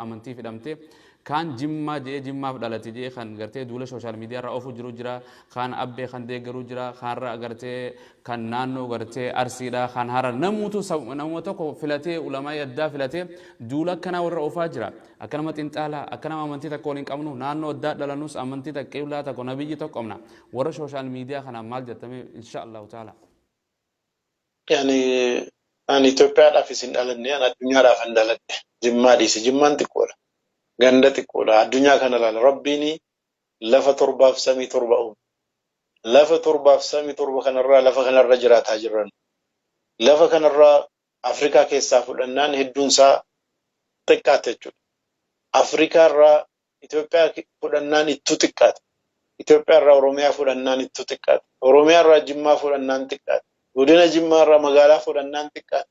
amantii fidamte kan jimma jee jimmaaf dhalate jee kan gartee duula social media irra ofu jiru jira kan abbee kan deeggaru jira kan ra gartee kan naannoo gartee arsiidha kan hara namuutu namoota ko filatee ulamaa yaddaa filatee duula kana warra ofaa jira akkanuma xinxaala akkanuma amantii takko hin qabnu naannoo addaa dhalanus amantii takkee ulaa takko nabiyyi tokko qabna warra social media kana maal jettame inshallah taala yani an Itoophiyaa dhaaf isin dhalanne an addunyaa dhaaf hin dhaladhe jimmaa dhiisi jimmaan xiqqoodha ganda xiqqoodha addunyaa kana laala rabbiini lafa torbaaf samii torba uume lafa torbaaf samii torba kanarraa lafa kanarra jiraataa jirran lafa kanarraa Afrikaa keessaa fudhannaan hedduunsaa xiqqaate jechuudha Afrikaa irraa Itoophiyaa fudhannaan ittuu xiqqaate Itoophiyaa irraa Oromiyaa fudhannaan ittuu xiqqaate Oromiyaa irraa Jimmaa fudhannaan xiqqaate godina Jimmaa irraa magaalaa fudhannaan xiqqaate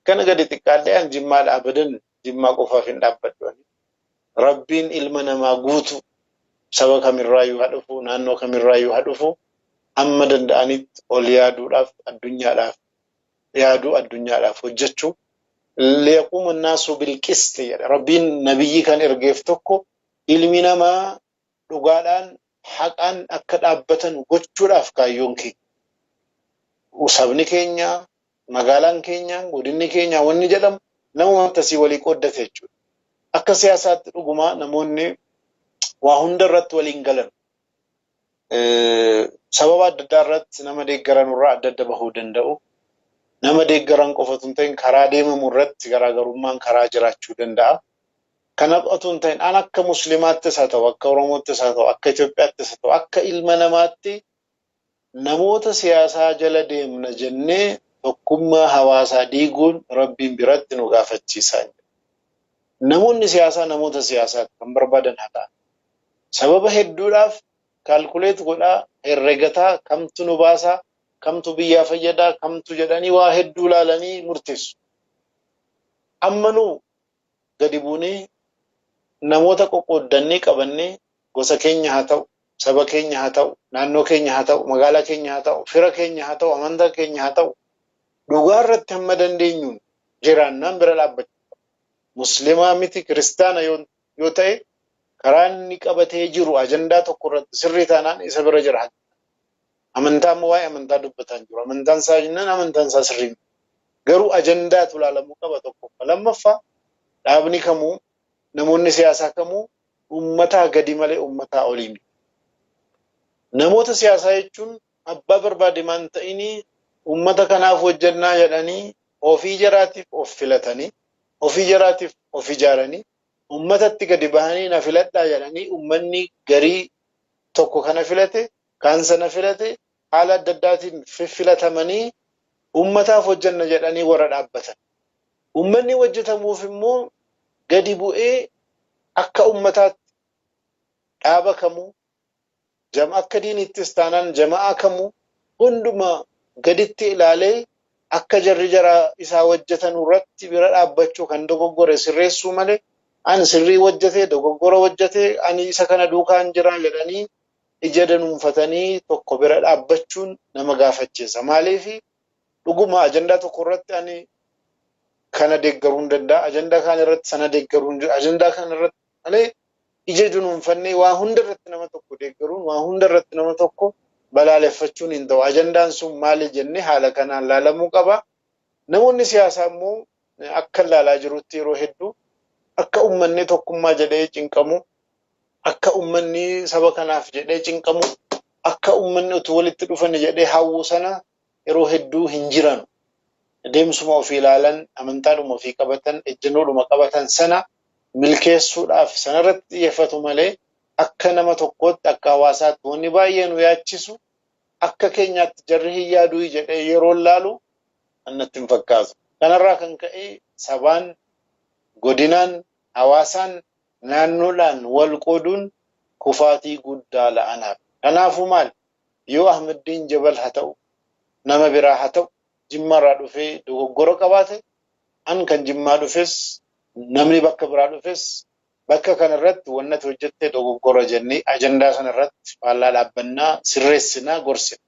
kana gadi xiqqaallee an Jimmaadha abadan Jimmaa qofaaf hin dhaabbadhu Rabbiin ilma namaa guutu saba kamirraayyuu haa dhufu naannoo kamirraayyuu haa dhufu amma danda'anitti ol yaaduudhaaf addunyaadhaaf yaaduu addunyaadhaaf hojjechuu liyaquuma annaasu bilqisti jedha rabbiin nabiyyi kan ergeef tokko ilmi namaa dhugaadhaan haqaan akka dhaabbatan gochuudhaaf kaayyoon keenya sabni keenya magaalaan keenya godinni keenya wanni jedhamu namuma tasii walii qooddate jechuudha akka siyaasaatti dhugumaa namoonni waa hunda irratti waliin galan sababa adda addaa irratti nama deeggaran irraa adda adda bahuu danda'u nama deeggaran qofatu hin ta'in karaa deemamu irratti garaagarummaan karaa jiraachuu danda'a kana qofatu hin ta'in an akka muslimaattis haa ta'u akka oromoottis haa ta'u akka Itoophiyaattis haa ta'u akka ilma namaatti namoota siyaasaa jala deemna jennee tokkummaa hawaasaa diiguun rabbiin biratti nu gaafachiisaa namoonni siyaasaa namoota siyaasaa kan barbaadan haa ta'an sababa hedduudhaaf kaalkuleet godhaa herregataa kamtu nu baasaa kamtu biyyaa fayyadaa kamtu jedhanii waa hedduu laalanii murteessu ammanuu gadi buunee namoota qoqqooddannee qabannee gosa keenya haa ta'u saba keenya haa ta'u naannoo keenya haa ta'u magaalaa keenya haa ta'u fira keenya haa ta'u amantaa keenya haa ta'u dhugaa irratti hamma dandeenyuun jiraannaan bira dhaabbachuu muslimaa miti kiristaana yoo ta'e karaan inni qabatee jiru ajandaa tokko irratti sirrii taanaan isa bira jira amantaa amma waa'ee amantaa dubbataan jiru amantaan isaa jennaan amantaan isaa sirrii garuu ajandaatu ilaalamuu qaba tokko lammaffaa dhaabni kamuu namoonni siyaasaa kamuu ummataa gadi malee ummataa olii miti namoota siyaasaa jechuun abbaa barbaademaan ta'inii ummata kanaaf hojjannaa jedhanii ofii jaraatiif of filatanii ofii jaraatiif of ijaaranii ummatatti gadi bahanii na filadhaa jedhanii ummanni garii tokko kana filate kaan sana filate haala adda addaatiin filatamanii ummataaf hojjanna jedhanii warra dhaabbatan ummanni hojjetamuuf immoo gadi bu'ee akka ummataatti dhaaba kamuu jama akka diinittis taanaan jamaa kamuu hunduma gaditti ilaalee akka jarri jara isaa hojjetan irratti bira dhaabbachuu kan dogoggore sirreessuu malee an sirrii hojjetee dogoggora hojjetee ani isa kana duukaan jira jedhanii ija danuunfatanii tokko bira dhaabbachuun nama gaafachiisa maaliif dhuguma ajandaa tokko irratti ani kana deeggaruu hin danda'a ajandaa kana irratti sana deeggaruu ajandaa kana irratti malee ija danuunfannee waa hunda irratti nama tokko deeggaruun waa hunda irratti nama tokko balaaleffachuun hin ta'u ajandaan sun maali jennee haala kanaan laalamuu qaba namoonni siyaasaa immoo akka laalaa jirutti yeroo hedduu akka ummanni tokkummaa jedhee cinqamu akka ummanni saba kanaaf jedhee cinqamu akka ummanni utuu walitti dhufan jedhee hawwu sana yeroo hedduu hin jiran deemsuma ofii ilaalan amantaadhuma ofii qabatan ejjennoodhuma qabatan sana milkeessuudhaaf sanarratti xiyyeeffatu malee akka nama tokkootti akka hawaasaatti wanni baay'ee nu yaachisu akka keenyaatti jarri hin yaaduu jedhee yeroo laalu annatti hin fakkaatu kanarraa kan ka'e sabaan godinaan hawaasaan naannoodhaan wal qooduun kufaatii guddaa la'anaaf kanaafuu maal yoo Ahmadiin Jabal haa ta'u nama biraa haa ta'u jimmaarraa dhufee dogoggora qabaate an kan jimmaa dhufes namni bakka biraa dhufes bakka kanarratti wannati hojjettee dogoggora jennee ajandaa sanarratti faallaa dhaabbannaa sirreessinaa gorsina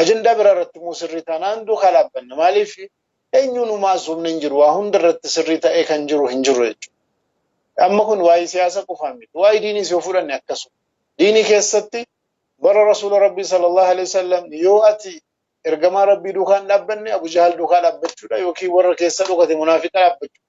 ajandaa biraa irratti immoo sirrii taanaan duukaa dhaabbanna maaliif eenyuun maasumni hin jiru waa hunda irratti sirrii ta'ee kan jiru hin jiru jechuudha amma kun waa'ee siyaasa qofaa miti waa'ee diinii yoo fudhanne akkasuma diinii keessatti bara rasuula rabbii sallallahu alaihi wasallam yoo ati ergamaa rabbii duukaan dhaabbanne Abu Jahal duukaa dhaabbachuudha yookiin warra keessa dhugate munaafiqa dhaabbachuudha.